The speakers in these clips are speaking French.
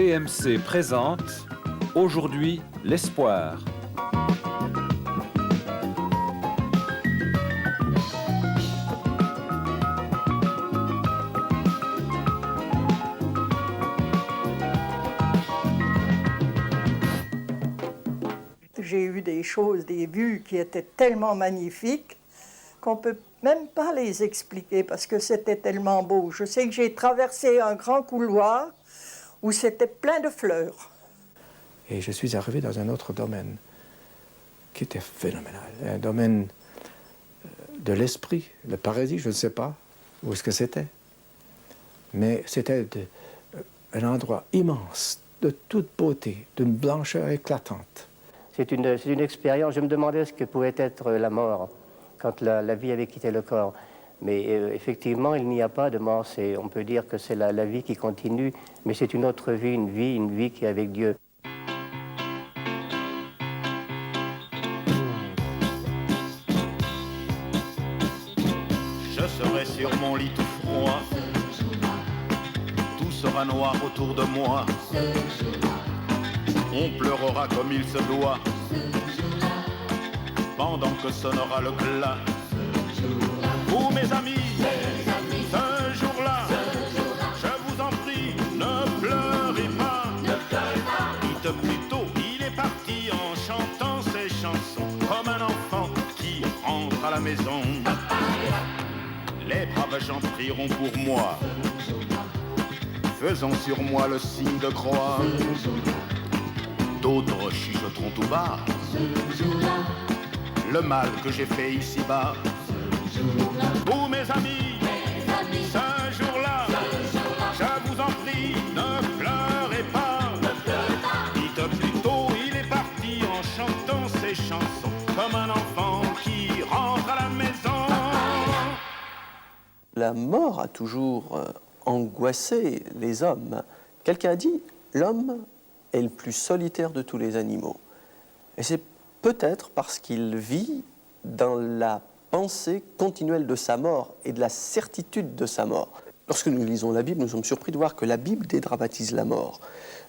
TMC présente Aujourd'hui l'espoir. J'ai eu des choses, des vues qui étaient tellement magnifiques qu'on ne peut même pas les expliquer parce que c'était tellement beau. Je sais que j'ai traversé un grand couloir où c'était plein de fleurs. Et je suis arrivé dans un autre domaine qui était phénoménal, un domaine de l'esprit, le paradis, je ne sais pas où est-ce que c'était. Mais c'était un endroit immense, de toute beauté, d'une blancheur éclatante. C'est une expérience. Je me demandais ce que pouvait être la mort quand la vie avait quitté le corps. Mais effectivement, il n'y a pas de mort. On peut dire que c'est la vie qui continue, mais c'est une autre vie, une vie qui est avec Dieu. Je serai sur mon lit tout froid, tout sera noir autour de moi. On pleurera comme il se doit, pendant que sonnera le glas. Vous mes amis, ce jour-là, je vous en prie, ne pleurez pas. Dites plutôt, il est parti en chantant ses chansons, comme un enfant qui rentre à la maison. Les braves gens prieront pour moi, faisant sur moi le signe de croix. D'autres chuchoteront tout bas le mal que j'ai fait ici-bas. Vous mes amis, ce jour-là, je vous en prie, ne pleurez pas. Dites plutôt, il est parti en chantant ses chansons, comme un enfant qui rentre à la maison. La mort a toujours angoissé les hommes. Quelqu'un a dit, l'homme est le plus solitaire de tous les animaux. Et c'est peut-être parce qu'il vit dans la pensée continuelle de sa mort et de la certitude de sa mort. Lorsque nous lisons la Bible, nous sommes surpris de voir que la Bible dédramatise la mort.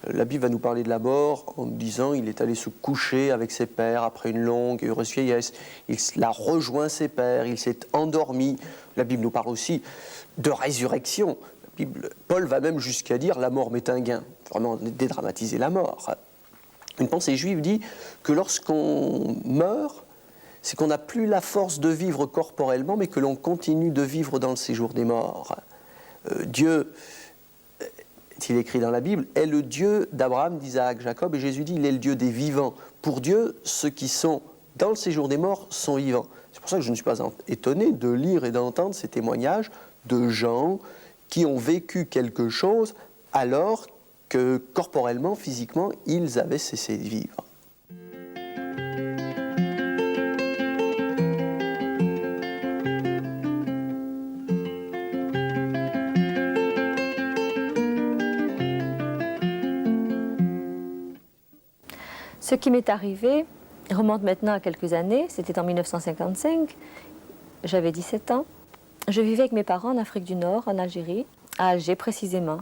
La Bible va nous parler de la mort en nous disant il est allé se coucher avec ses pères après une longue et heureuse vieillesse. Il a rejoint ses pères, il s'est endormi. La Bible nous parle aussi de résurrection. Paul va même jusqu'à dire la mort m'est un gain. Vraiment dédramatiser la mort. Une pensée juive dit que lorsqu'on meurt, c'est qu'on n'a plus la force de vivre corporellement, mais que l'on continue de vivre dans le séjour des morts. Dieu, il est écrit dans la Bible, est le Dieu d'Abraham, d'Isaac, Jacob, et Jésus dit il est le Dieu des vivants. Pour Dieu, ceux qui sont dans le séjour des morts sont vivants. C'est pour ça que je ne suis pas étonné de lire et d'entendre ces témoignages de gens qui ont vécu quelque chose alors que corporellement, physiquement, ils avaient cessé de vivre. Ce qui m'est arrivé remonte maintenant à quelques années, c'était en 1955, j'avais 17 ans. Je vivais avec mes parents en Afrique du Nord, en Algérie, à Alger précisément.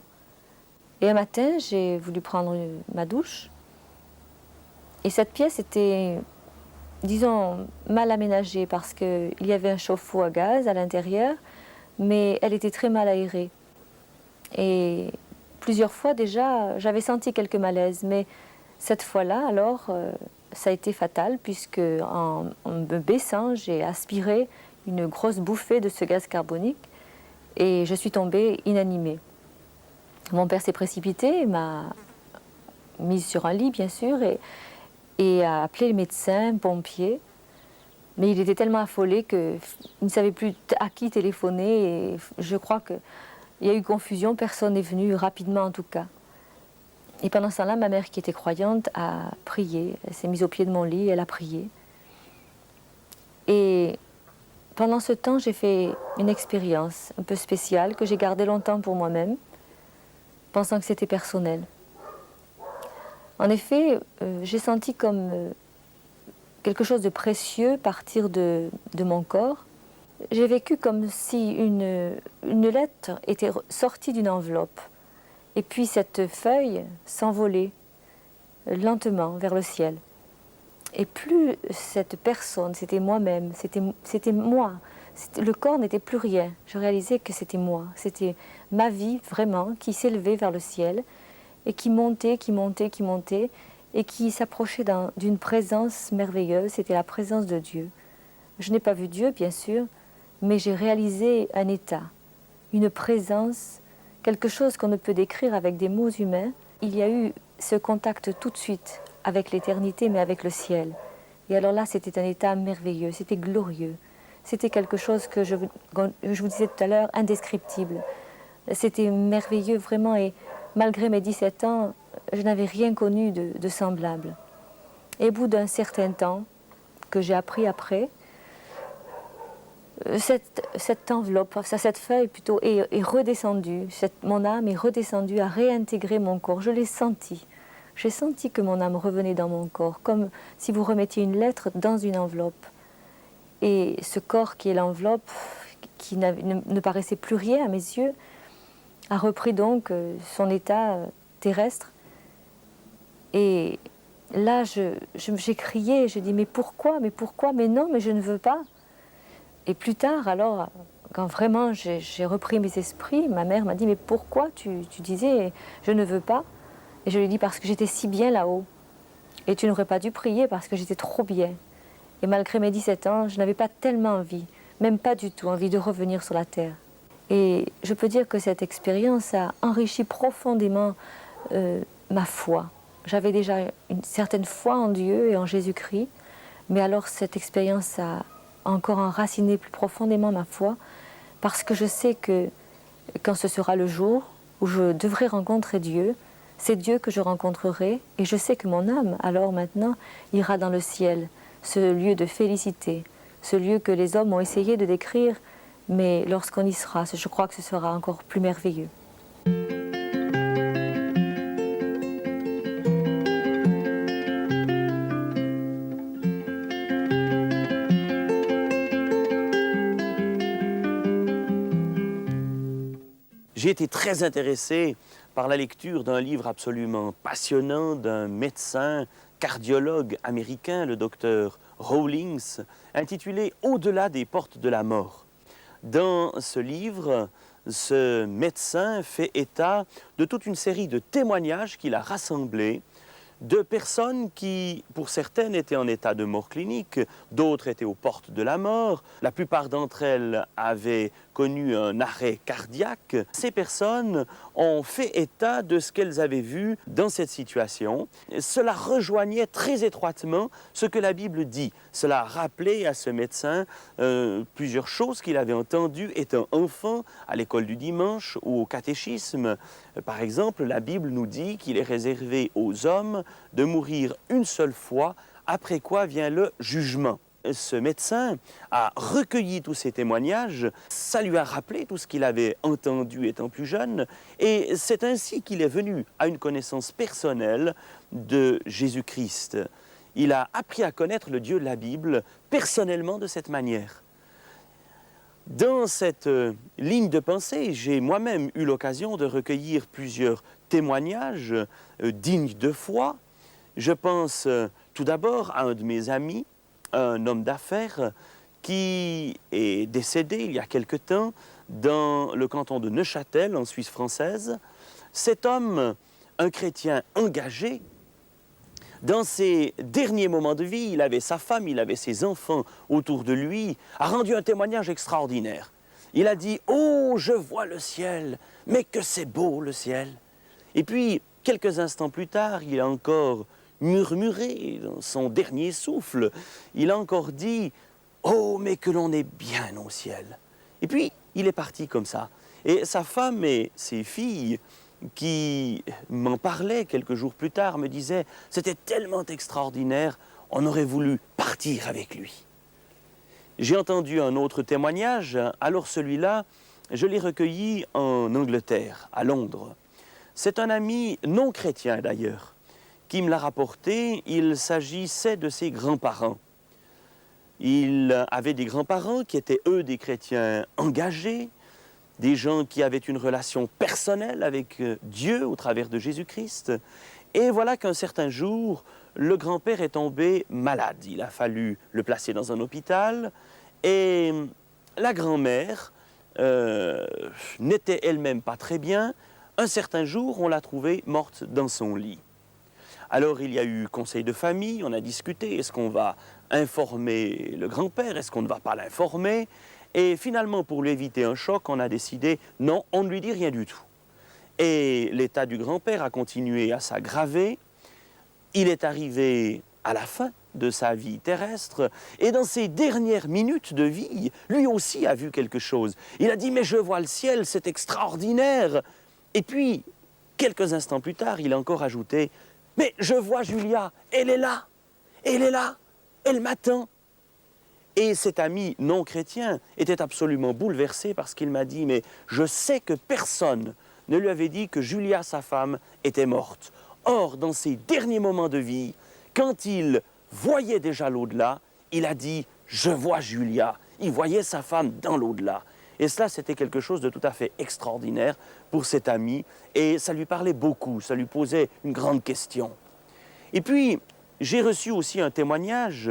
Et un matin, j'ai voulu prendre ma douche. Et cette pièce était, disons, mal aménagée parce qu'il y avait un chauffe-eau à gaz à l'intérieur, mais elle était très mal aérée. Et plusieurs fois déjà, j'avais senti quelques malaises, mais cette fois-là, alors, ça a été fatal puisque en me baissant, j'ai aspiré une grosse bouffée de ce gaz carbonique et je suis tombée inanimée. Mon père s'est précipité, m'a mise sur un lit, bien sûr, et a appelé le médecin, pompier. Mais il était tellement affolé qu'il ne savait plus à qui téléphoner. Et je crois qu'il y a eu confusion, personne n'est venu rapidement en tout cas. Et pendant ce temps-là, ma mère, qui était croyante, a prié. Elle s'est mise au pied de mon lit, elle a prié. Et pendant ce temps, j'ai fait une expérience un peu spéciale que j'ai gardée longtemps pour moi-même, pensant que c'était personnel. En effet, j'ai senti comme quelque chose de précieux partir de mon corps. J'ai vécu comme si une lettre était sortie d'une enveloppe Et puis cette feuille s'envolait lentement vers le ciel. Et plus cette personne, c'était moi-même, c'était moi. Le corps n'était plus rien. Je réalisais que c'était moi. C'était ma vie vraiment qui s'élevait vers le ciel et qui montait, qui montait, qui montait et qui s'approchait d'une présence merveilleuse. C'était la présence de Dieu. Je n'ai pas vu Dieu, bien sûr, mais j'ai réalisé un état, une présence, quelque chose qu'on ne peut décrire avec des mots humains. Il y a eu ce contact tout de suite avec l'éternité, mais avec le ciel. Et alors là, c'était un état merveilleux, c'était glorieux. C'était quelque chose que je vous disais tout à l'heure, indescriptible. C'était merveilleux vraiment, et malgré mes 17 ans, je n'avais rien connu de semblable. Et au bout d'un certain temps, que j'ai appris après, cette enveloppe, cette feuille plutôt, est redescendue. Mon âme est redescendue, a réintégré mon corps. Je l'ai senti. J'ai senti que mon âme revenait dans mon corps, comme si vous remettiez une lettre dans une enveloppe. Et ce corps qui est l'enveloppe, qui ne paraissait plus rien à mes yeux, a repris donc son état terrestre. Et là, j'ai crié, j'ai dit, mais pourquoi, mais non, mais je ne veux pas. Et plus tard, alors, quand vraiment j'ai repris mes esprits, ma mère m'a dit, mais pourquoi tu disais, je ne veux pas? Et je lui ai dit, parce que j'étais si bien là-haut. Et tu n'aurais pas dû prier parce que j'étais trop bien. Et malgré mes 17 ans, je n'avais pas tellement envie, même pas du tout envie de revenir sur la terre. Et je peux dire que cette expérience a enrichi profondément ma foi. J'avais déjà une certaine foi en Dieu et en Jésus-Christ, mais alors cette expérience a encore enraciné plus profondément ma foi, parce que je sais que quand ce sera le jour où je devrai rencontrer Dieu, c'est Dieu que je rencontrerai, et je sais que mon âme, alors maintenant, ira dans le ciel, ce lieu de félicité, ce lieu que les hommes ont essayé de décrire, mais lorsqu'on y sera, je crois que ce sera encore plus merveilleux. J'ai été très intéressé par la lecture d'un livre absolument passionnant d'un médecin cardiologue américain, le docteur Rawlings, intitulé « Au-delà des portes de la mort ». Dans ce livre, ce médecin fait état de toute une série de témoignages qu'il a rassemblés de personnes qui, pour certaines, étaient en état de mort clinique, d'autres étaient aux portes de la mort. La plupart d'entre elles avaient connu un arrêt cardiaque. Ces personnes ont fait état de ce qu'elles avaient vu dans cette situation. Cela rejoignait très étroitement ce que la Bible dit. Cela rappelait à ce médecin plusieurs choses qu'il avait entendues étant enfant à l'école du dimanche ou au catéchisme. Par exemple, la Bible nous dit qu'il est réservé aux hommes de mourir une seule fois, après quoi vient le jugement. Ce médecin a recueilli tous ces témoignages, ça lui a rappelé tout ce qu'il avait entendu étant plus jeune, et c'est ainsi qu'il est venu à une connaissance personnelle de Jésus-Christ. Il a appris à connaître le Dieu de la Bible personnellement de cette manière. Dans cette ligne de pensée, j'ai moi-même eu l'occasion de recueillir plusieurs témoignages dignes de foi. Je pense tout d'abord à un de mes amis, un homme d'affaires qui est décédé il y a quelque temps dans le canton de Neuchâtel, en Suisse française. Cet homme, un chrétien engagé, dans ses derniers moments de vie, il avait sa femme, il avait ses enfants autour de lui, a rendu un témoignage extraordinaire. Il a dit « Oh, je vois le ciel, mais que c'est beau le ciel !» Et puis, quelques instants plus tard, il a encore murmuré dans son dernier souffle. Il a encore dit « Oh, mais que l'on est bien au ciel !» Et puis, il est parti comme ça. Et sa femme et ses filles, qui m'en parlaient quelques jours plus tard, me disaient « C'était tellement extraordinaire, on aurait voulu partir avec lui. » J'ai entendu un autre témoignage, alors celui-là, je l'ai recueilli en Angleterre, à Londres. C'est un ami non chrétien d'ailleurs, qui me l'a rapporté. Il s'agissait de ses grands-parents. Il avait des grands-parents qui étaient eux des chrétiens engagés, des gens qui avaient une relation personnelle avec Dieu au travers de Jésus-Christ. Et voilà qu'un certain jour, le grand-père est tombé malade. Il a fallu le placer dans un hôpital et la grand-mère n'était elle-même pas très bien. Un certain jour, on l'a trouvée morte dans son lit. Alors il y a eu conseil de famille, on a discuté, est-ce qu'on va informer le grand-père, est-ce qu'on ne va pas l'informer? Et finalement, pour lui éviter un choc, on a décidé, non, on ne lui dit rien du tout. Et l'état du grand-père a continué à s'aggraver. Il est arrivé à la fin de sa vie terrestre, et dans ses dernières minutes de vie, lui aussi a vu quelque chose. Il a dit, mais je vois le ciel, c'est extraordinaire. Et puis, quelques instants plus tard, il a encore ajouté, mais je vois Julia, elle est là, elle m'attend. Et cet ami non chrétien était absolument bouleversé parce qu'il m'a dit, mais je sais que personne ne lui avait dit que Julia, sa femme, était morte. Or, dans ses derniers moments de vie, quand il voyait déjà l'au-delà, il a dit, je vois Julia. Il voyait sa femme dans l'au-delà. Et cela, c'était quelque chose de tout à fait extraordinaire pour cet ami. Et ça lui parlait beaucoup, ça lui posait une grande question. Et puis, j'ai reçu aussi un témoignage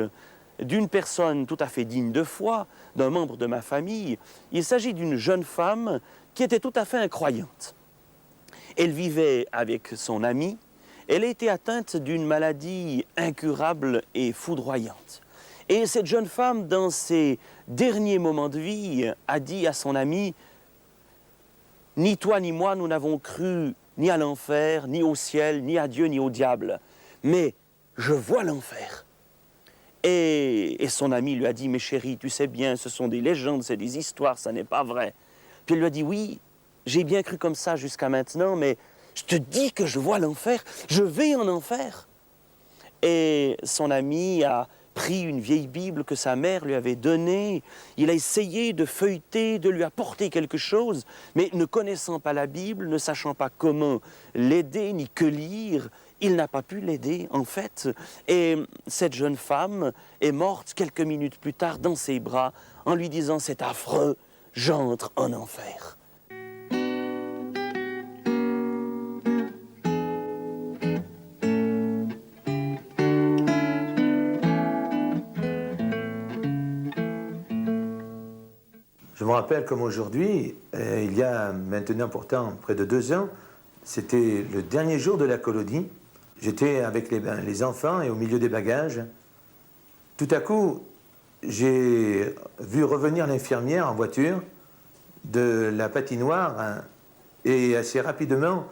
d'une personne tout à fait digne de foi, d'un membre de ma famille. Il s'agit d'une jeune femme qui était tout à fait incroyante. Elle vivait avec son ami. Elle a été atteinte d'une maladie incurable et foudroyante. Et cette jeune femme, dans ses derniers moments de vie, a dit à son ami, « Ni toi ni moi, nous n'avons cru ni à l'enfer, ni au ciel, ni à Dieu, ni au diable. Mais je vois l'enfer. » Et son ami lui a dit, « Mais chérie, tu sais bien, ce sont des légendes, c'est des histoires, ça n'est pas vrai. » Puis elle lui a dit, « Oui, j'ai bien cru comme ça jusqu'à maintenant, mais je te dis que je vois l'enfer, je vais en enfer. » Et son ami a pris une vieille Bible que sa mère lui avait donnée. Il a essayé de feuilleter, de lui apporter quelque chose, mais ne connaissant pas la Bible, ne sachant pas comment l'aider ni que lire, il n'a pas pu l'aider, en fait. Et cette jeune femme est morte quelques minutes plus tard dans ses bras en lui disant « C'est affreux, j'entre en enfer. » Je me rappelle comme aujourd'hui, il y a maintenant pourtant près de 2 ans, c'était le dernier jour de la colonie. J'étais avec les enfants et au milieu des bagages. Tout à coup, j'ai vu revenir l'infirmière en voiture de la patinoire et assez rapidement,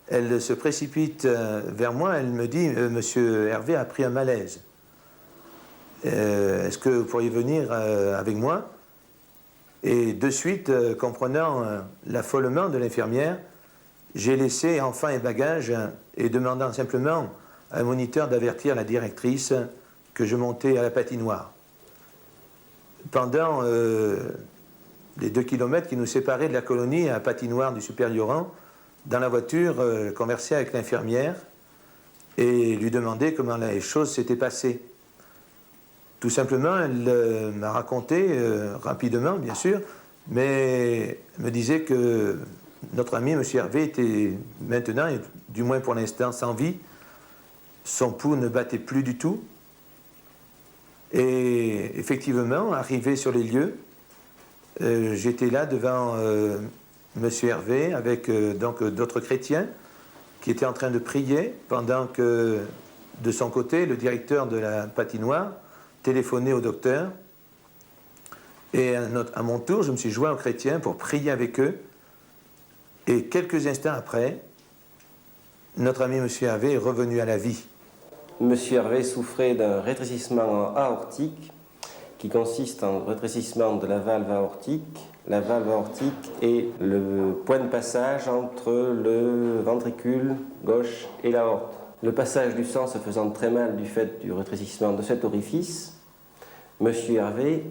elle se précipite vers moi. Elle me dit « Monsieur Hervé a pris un malaise. Est-ce que vous pourriez venir avec moi ?» Et de suite, comprenant l'affolement de l'infirmière, j'ai laissé enfants et bagages et demandant simplement à un moniteur d'avertir la directrice que je montais à la patinoire. Pendant les 2 kilomètres qui nous séparaient de la colonie à la patinoire du Supériorant, dans la voiture, conversais avec l'infirmière et lui demandais comment les choses s'étaient passées. Tout simplement, elle m'a raconté, rapidement bien sûr, mais me disait que notre ami, M. Hervé, était maintenant, et du moins pour l'instant, sans vie. Son pouls ne battait plus du tout. Et effectivement, arrivé sur les lieux, j'étais là devant M. Hervé avec donc d'autres chrétiens qui étaient en train de prier pendant que, de son côté, le directeur de la patinoire téléphonait au docteur. Et à mon tour, je me suis joint aux chrétiens pour prier avec eux. Et quelques instants après, notre ami M. Hervé est revenu à la vie. M. Hervé souffrait d'un rétrécissement aortique qui consiste en rétrécissement de la valve aortique. La valve aortique est le point de passage entre le ventricule gauche et l'aorte. Le passage du sang se faisant très mal du fait du rétrécissement de cet orifice, M. Hervé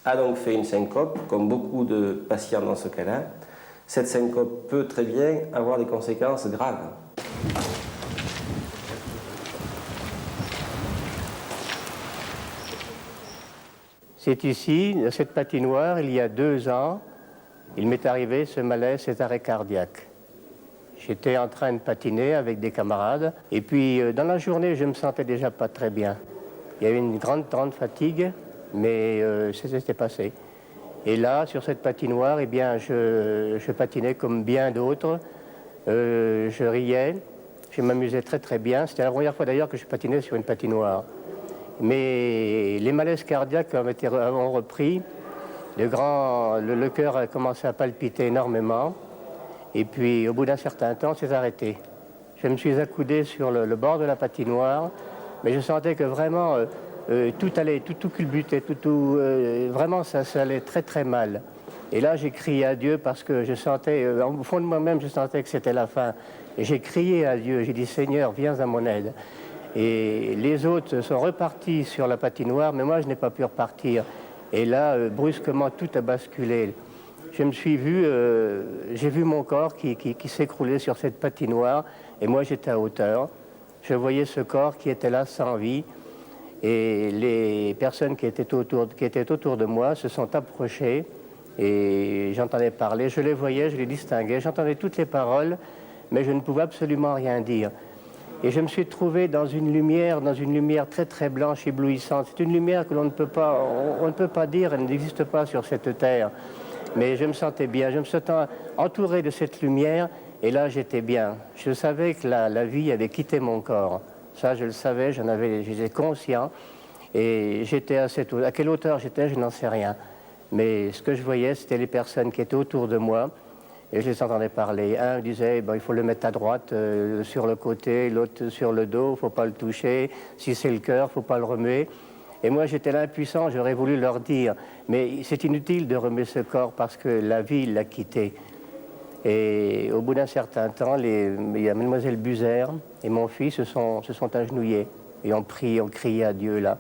a donc fait une syncope, comme beaucoup de patients dans ce cas-là. Cette syncope peut très bien avoir des conséquences graves. C'est ici, dans cette patinoire, il y a 2 ans, Il m'est arrivé ce malaise, cet arrêt cardiaque. J'étais en train de patiner avec des camarades, et puis dans la journée, je me sentais déjà pas très bien. Il y avait une grande fatigue, mais ça s'était passé. Et là, sur cette patinoire, eh bien, je patinais comme bien d'autres. Je riais, je m'amusais très bien. C'était la première fois d'ailleurs que je patinais sur une patinoire. Mais les malaises cardiaques ont repris. Le cœur a commencé à palpiter énormément. Et puis, au bout d'un certain temps, c'est arrêté. Je me suis accoudé sur le bord de la patinoire, mais je sentais que vraiment tout allait, tout culbutait, vraiment ça allait très mal. Et là, j'ai crié à Dieu parce que je sentais, au fond de moi-même, je sentais que c'était la fin. Et j'ai crié à Dieu, j'ai dit, Seigneur, viens à mon aide. Et les autres sont repartis sur la patinoire, mais moi, je n'ai pas pu repartir. Et là, brusquement, tout a basculé. Je me suis vu, j'ai vu mon corps qui s'écroulait sur cette patinoire, et moi, j'étais à hauteur. Je voyais ce corps qui était là sans vie, et les personnes qui étaient autour de moi se sont approchées, et j'entendais parler, je les voyais, je les distinguais, j'entendais toutes les paroles, mais je ne pouvais absolument rien dire. Et je me suis trouvé dans une lumière très blanche, éblouissante. C'est une lumière que on ne peut pas dire, elle n'existe pas sur cette terre. Mais je me sentais bien, je me sentais entouré de cette lumière, et là j'étais bien. Je savais que la vie avait quitté mon corps. Ça, je le savais, j'étais conscient, et j'étais à quelle hauteur j'étais, je n'en sais rien. Mais ce que je voyais, c'était les personnes qui étaient autour de moi, et je les entendais parler. Un disait, il faut le mettre à droite, sur le côté, l'autre sur le dos, il ne faut pas le toucher. Si c'est le cœur, il ne faut pas le remuer. Et moi, j'étais là impuissant, j'aurais voulu leur dire, mais c'est inutile de remuer ce corps parce que la vie l'a quitté. Et au bout d'un certain temps, il y a Mademoiselle Buzer et mon fils se sont agenouillés et ont crié à Dieu là.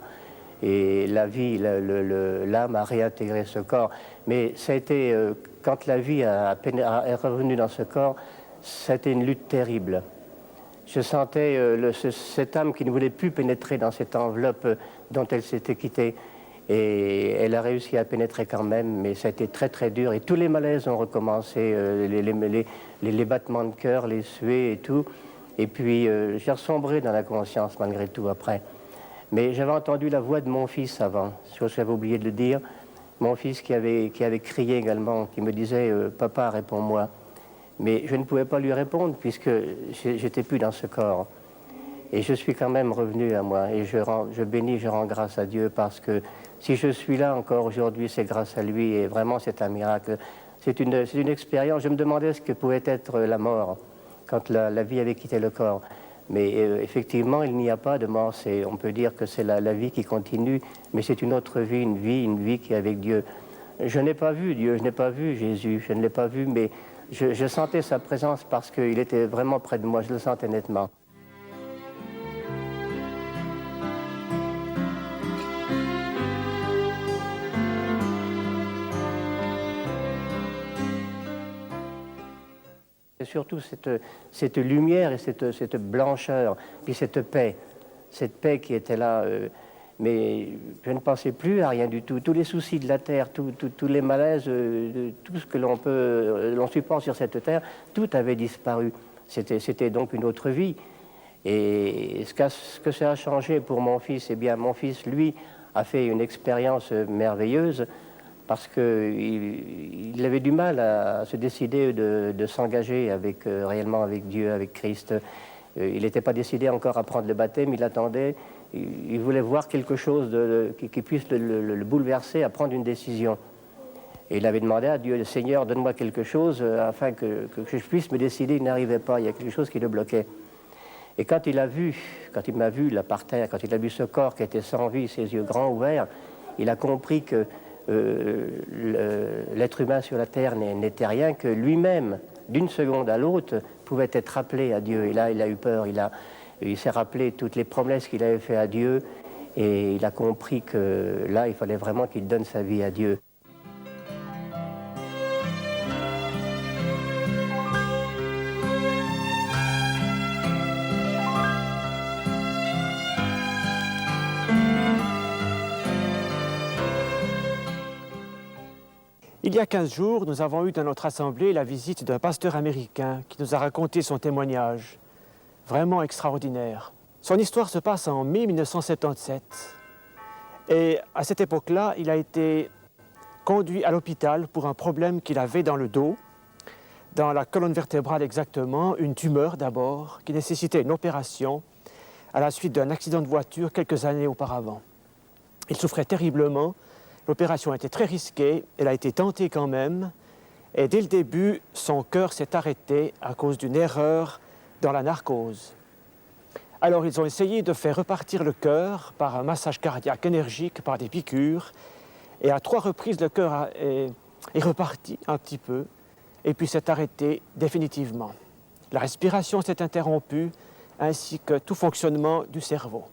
Et la vie, l'âme a réintégré ce corps. Mais ça a été, quand la vie est revenue dans ce corps, ça a été une lutte terrible. Je sentais cette âme qui ne voulait plus pénétrer dans cette enveloppe dont elle s'était quittée. Et elle a réussi à pénétrer quand même, mais ça a été très dur. Et tous les malaises ont recommencé, les battements de cœur, les suées et tout. Et puis j'ai ressombré dans la conscience malgré tout après. Mais j'avais entendu la voix de mon fils avant, chose que j'avais oublié de le dire. Mon fils qui avait crié également, qui me disait « Papa, réponds-moi ». Mais je ne pouvais pas lui répondre puisque j'étais plus dans ce corps. Et je suis quand même revenu à moi. Et je bénis, je rends grâce à Dieu parce que si je suis là encore aujourd'hui, c'est grâce à lui. Et vraiment, c'est un miracle. C'est une expérience. Je me demandais ce que pouvait être la mort quand la vie avait quitté le corps. Mais effectivement, il n'y a pas de mort. On peut dire que c'est la vie qui continue, mais c'est une autre vie, une vie qui est avec Dieu. Je n'ai pas vu Dieu, je n'ai pas vu Jésus, je ne l'ai pas vu, mais je sentais sa présence parce qu'il était vraiment près de moi, je le sentais nettement. Et surtout cette lumière et cette blancheur, puis cette paix qui était là. Mais je ne pensais plus à rien du tout. Tous les soucis de la terre, tous les malaises, tout ce que l'on supporte sur cette terre, tout avait disparu. C'était donc une autre vie. Et ce que ça a changé pour mon fils, eh bien, mon fils, lui, a fait une expérience merveilleuse parce qu'il avait du mal à se décider de s'engager réellement avec Dieu, avec Christ. Il n'était pas décidé encore à prendre le baptême, il attendait. Il voulait voir quelque chose qui puisse le bouleverser à prendre une décision. Et il avait demandé à Dieu, Seigneur, donne-moi quelque chose afin que je puisse me décider. Il n'arrivait pas, il y a quelque chose qui le bloquait. Et quand il m'a vu là par terre, quand il a vu ce corps qui était sans vie, ses yeux grands ouverts, il a compris que l'être humain sur la terre n'était rien, que lui-même, d'une seconde à l'autre, pouvait être appelé à Dieu. Et là, il a eu peur, il s'est rappelé toutes les promesses qu'il avait faites à Dieu, et il a compris que là, il fallait vraiment qu'il donne sa vie à Dieu. Il y a 15 jours, nous avons eu dans notre assemblée la visite d'un pasteur américain qui nous a raconté son témoignage. Vraiment extraordinaire. Son histoire se passe en mai 1977. Et à cette époque-là, il a été conduit à l'hôpital pour un problème qu'il avait dans le dos, dans la colonne vertébrale exactement, une tumeur d'abord, qui nécessitait une opération à la suite d'un accident de voiture quelques années auparavant. Il souffrait terriblement, l'opération était très risquée, elle a été tentée quand même, et dès le début, son cœur s'est arrêté à cause d'une erreur dans la narcose. Alors ils ont essayé de faire repartir le cœur par un massage cardiaque énergique, par des piqûres, et à 3 reprises, le cœur est reparti un petit peu, et puis s'est arrêté définitivement. La respiration s'est interrompue, ainsi que tout fonctionnement du cerveau.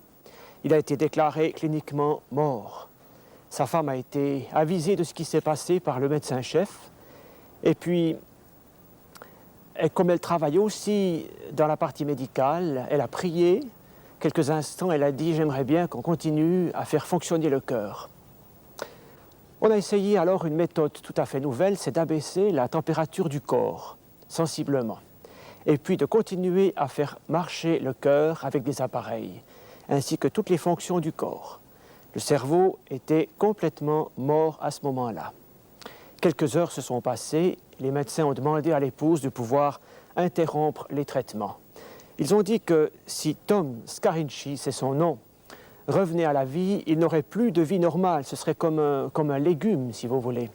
Il a été déclaré cliniquement mort. Sa femme a été avisée de ce qui s'est passé par le médecin-chef, et puis, comme elle travaillait aussi dans la partie médicale, elle a prié quelques instants, elle a dit « J'aimerais bien qu'on continue à faire fonctionner le cœur ». On a essayé alors une méthode tout à fait nouvelle, c'est d'abaisser la température du corps, sensiblement, et puis de continuer à faire marcher le cœur avec des appareils, ainsi que toutes les fonctions du corps. Le cerveau était complètement mort à ce moment-là. Quelques heures se sont passées, les médecins ont demandé à l'épouse de pouvoir interrompre les traitements. Ils ont dit que si Tom Scarinci, c'est son nom, revenait à la vie, il n'aurait plus de vie normale, ce serait comme un légume, si vous voulez.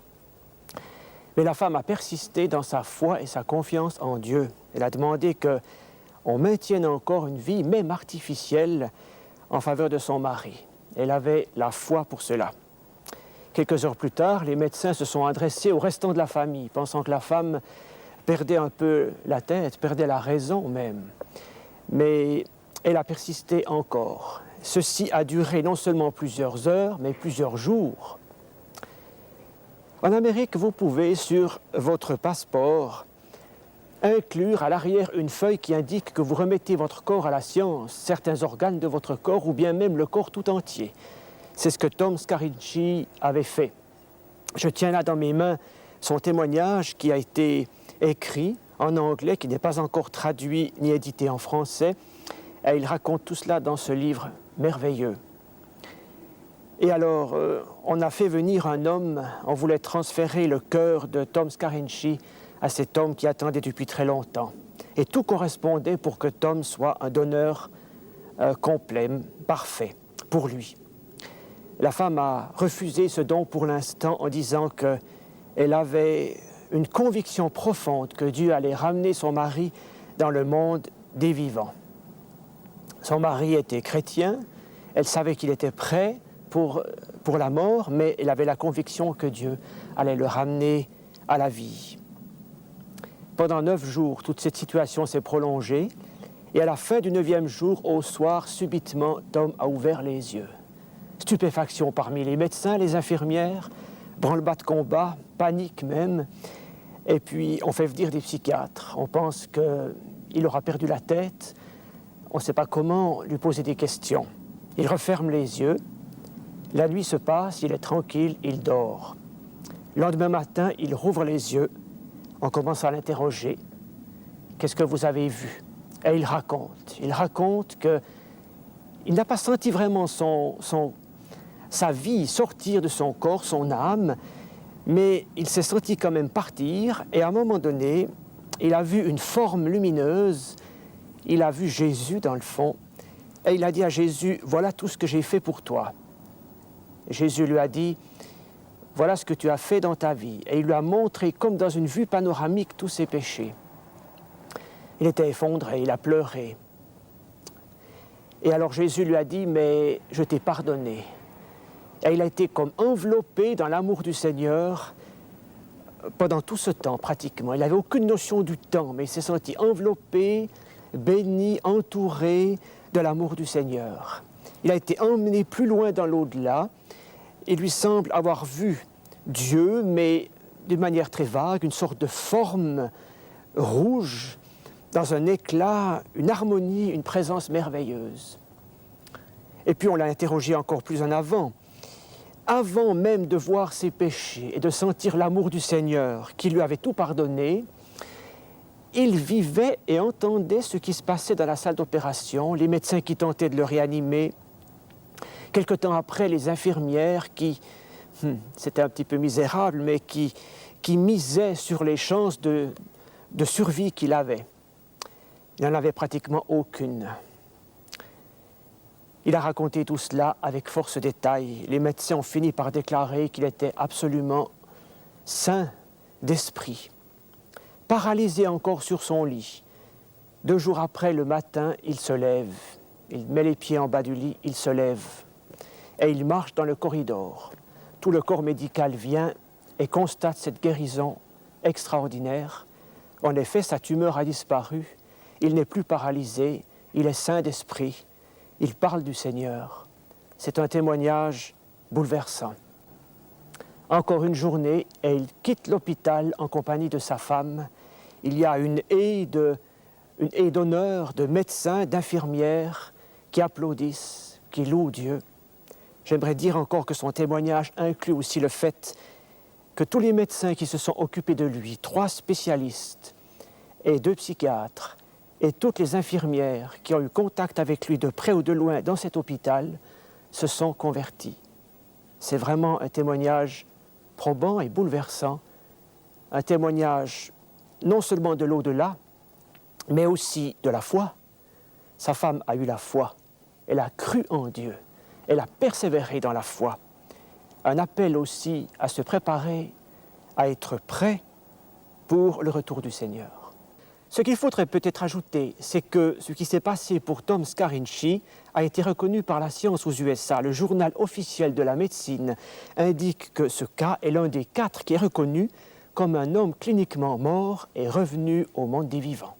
Mais la femme a persisté dans sa foi et sa confiance en Dieu. Elle a demandé qu'on maintienne encore une vie, même artificielle, en faveur de son mari. Elle avait la foi pour cela. Quelques heures plus tard, les médecins se sont adressés au restant de la famille, pensant que la femme perdait un peu la tête, perdait la raison même. Mais elle a persisté encore. Ceci a duré non seulement plusieurs heures, mais plusieurs jours. En Amérique, vous pouvez, sur votre passeport, inclure à l'arrière une feuille qui indique que vous remettez votre corps à la science, certains organes de votre corps ou bien même le corps tout entier. C'est ce que Tom Scarinci avait fait. Je tiens là dans mes mains son témoignage qui a été écrit en anglais, qui n'est pas encore traduit ni édité en français. Et il raconte tout cela dans ce livre merveilleux. Et alors, on a fait venir un homme, on voulait transférer le cœur de Tom Scarinci à cet homme qui attendait depuis très longtemps. Et tout correspondait pour que Tom soit un donneur complet, parfait, pour lui. La femme a refusé ce don pour l'instant en disant qu'elle avait une conviction profonde que Dieu allait ramener son mari dans le monde des vivants. Son mari était chrétien, elle savait qu'il était prêt pour la mort, mais elle avait la conviction que Dieu allait le ramener à la vie. Pendant 9 jours, toute cette situation s'est prolongée, et à la fin du 9e jour, au soir, subitement, Tom a ouvert les yeux. Stupéfaction parmi les médecins, les infirmières, branle-bas de combat, panique même, et puis on fait venir des psychiatres. On pense qu'il aura perdu la tête, on ne sait pas comment lui poser des questions. Il referme les yeux, la nuit se passe, il est tranquille, il dort. Le lendemain matin, il rouvre les yeux, on commence à l'interroger. Qu'est-ce que vous avez vu? Et il raconte qu'il n'a pas senti vraiment sa vie sortir de son corps, son âme, mais il s'est senti quand même partir, et à un moment donné, il a vu une forme lumineuse, il a vu Jésus dans le fond, et il a dit à Jésus, « Voilà tout ce que j'ai fait pour toi. » Jésus lui a dit, « Voilà ce que tu as fait dans ta vie. » Et il lui a montré, comme dans une vue panoramique, tous ses péchés. Il était effondré, il a pleuré. Et alors Jésus lui a dit, « Mais je t'ai pardonné. » Et il a été comme enveloppé dans l'amour du Seigneur pendant tout ce temps, pratiquement. Il n'avait aucune notion du temps, mais il s'est senti enveloppé, béni, entouré de l'amour du Seigneur. Il a été emmené plus loin dans l'au-delà. Il lui semble avoir vu Dieu, mais d'une manière très vague, une sorte de forme rouge, dans un éclat, une harmonie, une présence merveilleuse. Et puis on l'a interrogé encore plus en avant. avant même de voir ses péchés et de sentir l'amour du Seigneur qui lui avait tout pardonné, il vivait et entendait ce qui se passait dans la salle d'opération, les médecins qui tentaient de le réanimer. Quelque temps après, les infirmières qui, c'était un petit peu misérable, mais qui misaient sur les chances de survie qu'il avait. Il n'en avait pratiquement aucune. Il a raconté tout cela avec force détail. Les médecins ont fini par déclarer qu'il était absolument sain d'esprit. Paralysé encore sur son lit. 2 jours après, le matin, il se lève. Il met les pieds en bas du lit, il se lève. Et il marche dans le corridor. Tout le corps médical vient et constate cette guérison extraordinaire. En effet, sa tumeur a disparu. Il n'est plus paralysé. Il est sain d'esprit. Il parle du Seigneur. C'est un témoignage bouleversant. Encore une journée, et il quitte l'hôpital en compagnie de sa femme. Il y a une haie d'honneur de médecins, d'infirmières qui applaudissent, qui louent Dieu. J'aimerais dire encore que son témoignage inclut aussi le fait que tous les médecins qui se sont occupés de lui, 3 spécialistes et 2 psychiatres, et toutes les infirmières qui ont eu contact avec lui de près ou de loin dans cet hôpital, se sont convertis. C'est vraiment un témoignage probant et bouleversant, un témoignage non seulement de l'au-delà, mais aussi de la foi. Sa femme a eu la foi, elle a cru en Dieu, elle a persévéré dans la foi. Un appel aussi à se préparer, à être prêt pour le retour du Seigneur. Ce qu'il faudrait peut-être ajouter, c'est que ce qui s'est passé pour Tom Scarinci a été reconnu par la science aux USA. Le journal officiel de la médecine indique que ce cas est l'un des 4 qui est reconnu comme un homme cliniquement mort et revenu au monde des vivants.